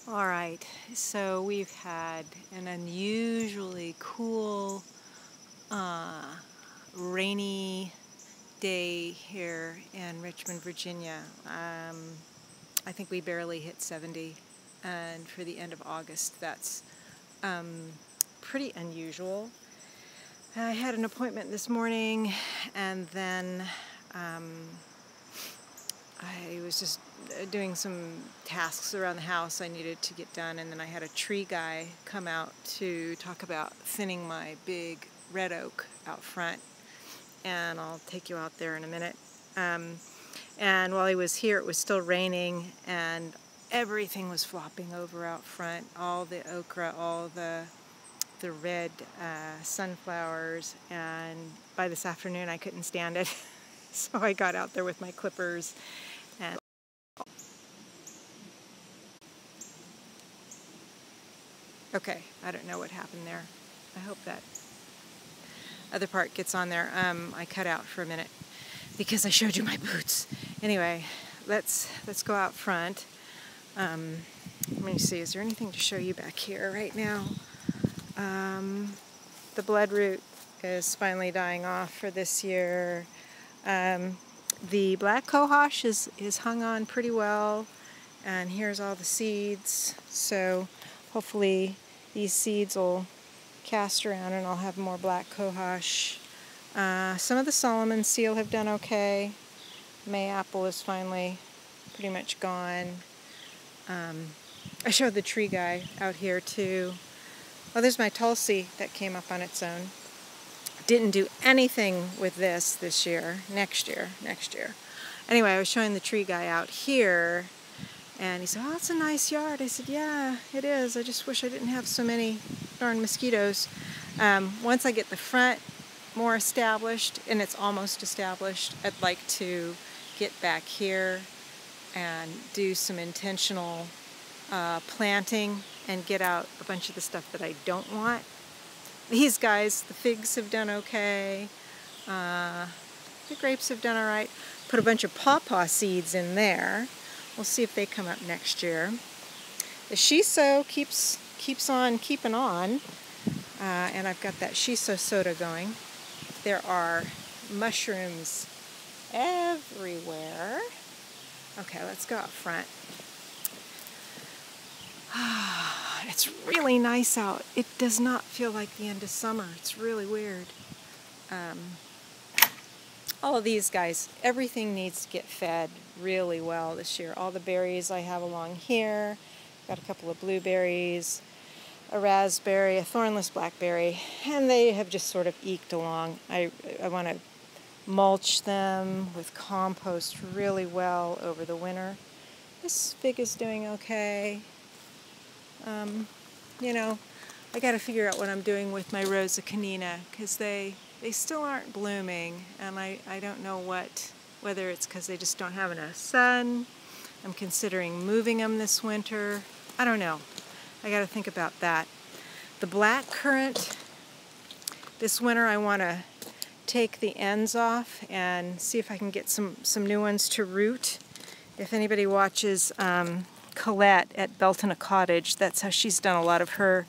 All right, so we've had an unusually cool, uh, rainy day here in Richmond, Virginia. I think we barely hit 70, and for the end of August, that's pretty unusual. I had an appointment this morning, and then I was just doing some tasks around the house I needed to get done, and then I had a tree guy come out to talk about thinning my big red oak out front, and I'll take you out there in a minute. And while he was here, it was still raining, and everything was flopping over out front, all the okra, all the red sunflowers, and by this afternoon I couldn't stand it. So I got out there with my clippers and okay, I don't know what happened there. I hope that other part gets on there. I cut out for a minute because I showed you my boots. Anyway, let's go out front. Let me see, is there anything to show you back here right now? The bloodroot is finally dying off for this year. The black cohosh is hung on pretty well, and here's all the seeds. So hopefully these seeds will cast around and I'll have more black cohosh. Some of the Solomon seal have done okay. Mayapple is finally pretty much gone. I showed the tree guy out here too. Oh, there's my Tulsi that came up on its own. Didn't do anything with this year. Next year. Anyway, I was showing the tree guy out here, and he said, "Oh, it's a nice yard." I said, "Yeah, it is. I just wish I didn't have so many darn mosquitoes." Once I get the front more established, and it's almost established, I'd like to get back here and do some intentional planting and get out a bunch of the stuff that I don't want. These guys, the figs have done okay. The grapes have done all right. Put a bunch of pawpaw seeds in there. We'll see if they come up next year. The shiso keeps on keeping on, and I've got that shiso soda going. There are mushrooms everywhere. Okay, let's go out front. It's really nice out. It does not feel like the end of summer. It's really weird. All of these guys, everything needs to get fed really well this year. All the berries I have along here. Got a couple of blueberries, a raspberry, a thornless blackberry, and they have just sort of eked along. I want to mulch them with compost really well over the winter. This fig is doing okay. You know, I got to figure out what I'm doing with my Rosa canina, because they still aren't blooming, and I don't know whether it's because they just don't have enough sun. I'm considering moving them this winter. I don't know. I got to think about that. The black currant, this winter I want to take the ends off and see if I can get some new ones to root. If anybody watches Colette at Belton Cottage, that's how she's done a lot of her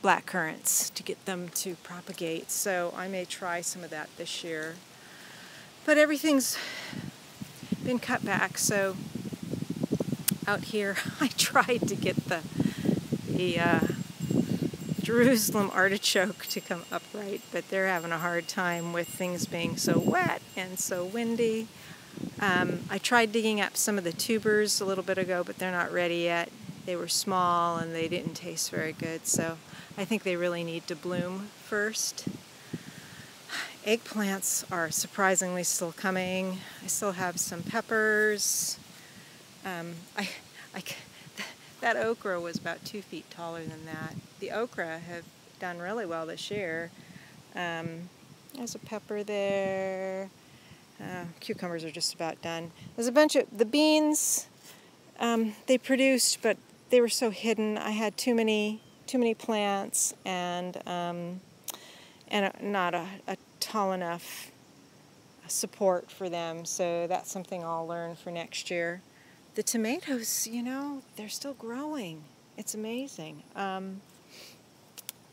black currants to get them to propagate. So I may try some of that this year. But everything's been cut back, so out here I tried to get the Jerusalem artichoke to come upright, but they're having a hard time with things being so wet and so windy. I tried digging up some of the tubers a little bit ago, but they're not ready yet. They were small and they didn't taste very good, so I think they really need to bloom first. Eggplants are surprisingly still coming. I still have some peppers. That okra was about 2 feet taller than that. The okra have done really well this year. There's a pepper there. Cucumbers are just about done. There's a bunch of the beans. They produced, but they were so hidden. I had too many plants and not a tall enough support for them. So that's something I'll learn for next year. the tomatoes, you know, they're still growing. It's amazing.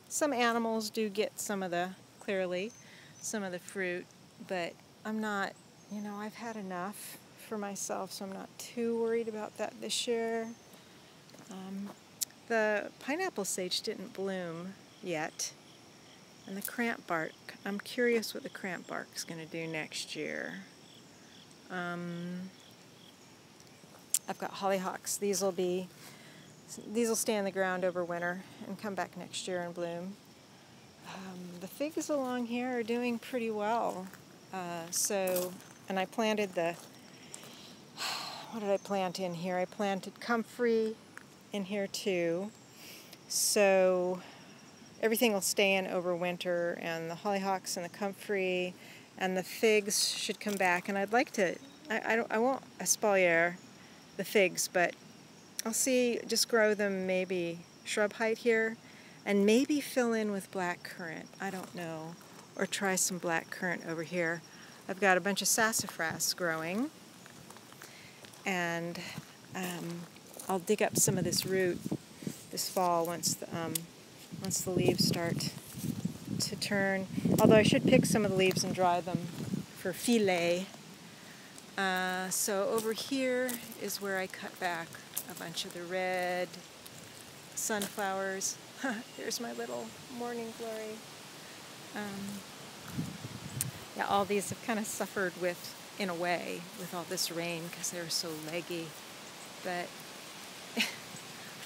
Some animals do get some of the fruit, but I'm not, you know, I've had enough for myself, so I'm not too worried about that this year. The pineapple sage didn't bloom yet, and the cramp bark, I'm curious what the cramp bark's going to do next year. I've got hollyhocks. These will stay in the ground over winter and come back next year and bloom. The figs along here are doing pretty well. And I planted what did I plant in here? I planted comfrey in here too. So everything will stay in over winter, and the hollyhocks and the comfrey and the figs should come back. And I'd like to, I won't espalier the figs, but I'll see, just grow them maybe shrub height here, and maybe fill in with black currant. I don't know. Or try some black currant over here. I've got a bunch of sassafras growing, and I'll dig up some of this root this fall once the leaves start to turn. Although I should pick some of the leaves and dry them for filet. So over here is where I cut back a bunch of the red sunflowers. Here's my little morning glory. Yeah, all these have kind of suffered in a way, with all this rain because they were so leggy. But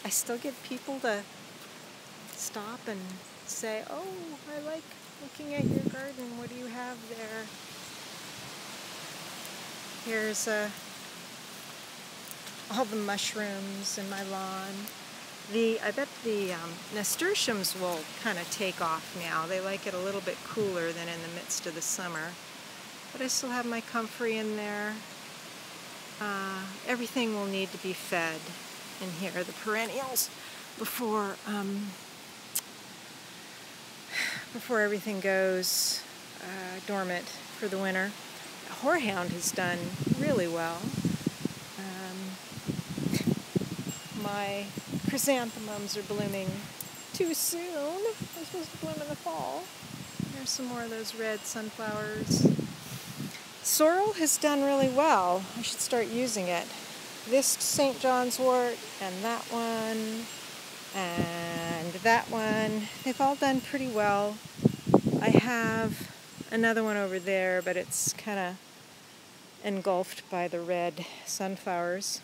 I still get people to stop and say, "Oh, I like looking at your garden. What do you have there?" Here's all the mushrooms in my lawn. I bet the nasturtiums will kind of take off now. They like it a little bit cooler than in the midst of the summer. But I still have my comfrey in there. Everything will need to be fed in here. The perennials before everything goes dormant for the winter. Horehound has done really well. My chrysanthemums are blooming too soon. They're supposed to bloom in the fall. There's some more of those red sunflowers. Sorrel has done really well. I should start using it. This St. John's wort and that one and that one, they've all done pretty well. I have another one over there, but it's kind of engulfed by the red sunflowers.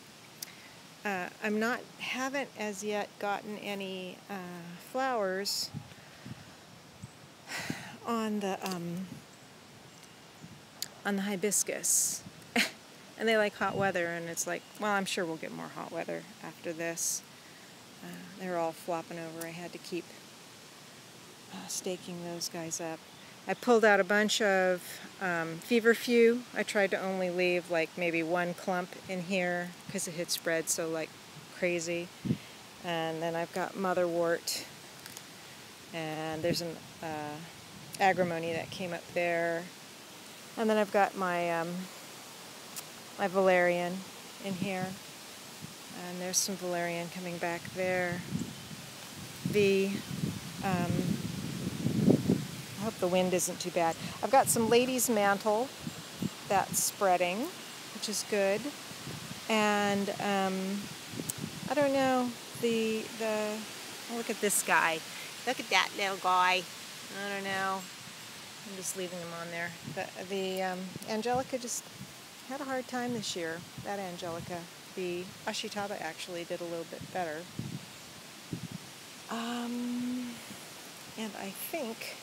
Haven't as yet gotten any flowers on the hibiscus. And they like hot weather, and it's like, well, I'm sure we'll get more hot weather after this. They're all flopping over. I had to keep staking those guys up. I pulled out a bunch of feverfew. I tried to only leave like maybe one clump in here because it had spread so like crazy. And then I've got motherwort, and there's an agrimony that came up there. And then I've got my my valerian in here, and there's some valerian coming back there. I hope the wind isn't too bad. I've got some lady's mantle that's spreading, which is good. And I don't know, oh, look at this guy. Look at that little guy. I don't know. I'm just leaving him on there. The Angelica just had a hard time this year. That Angelica. The Ashitaba actually did a little bit better. And I think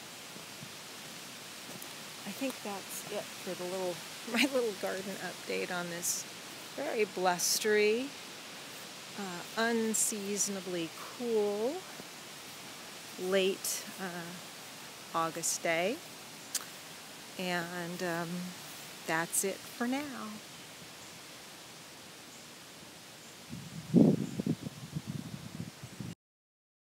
that's it for my little garden update on this very blustery, unseasonably cool, late August day. And that's it for now.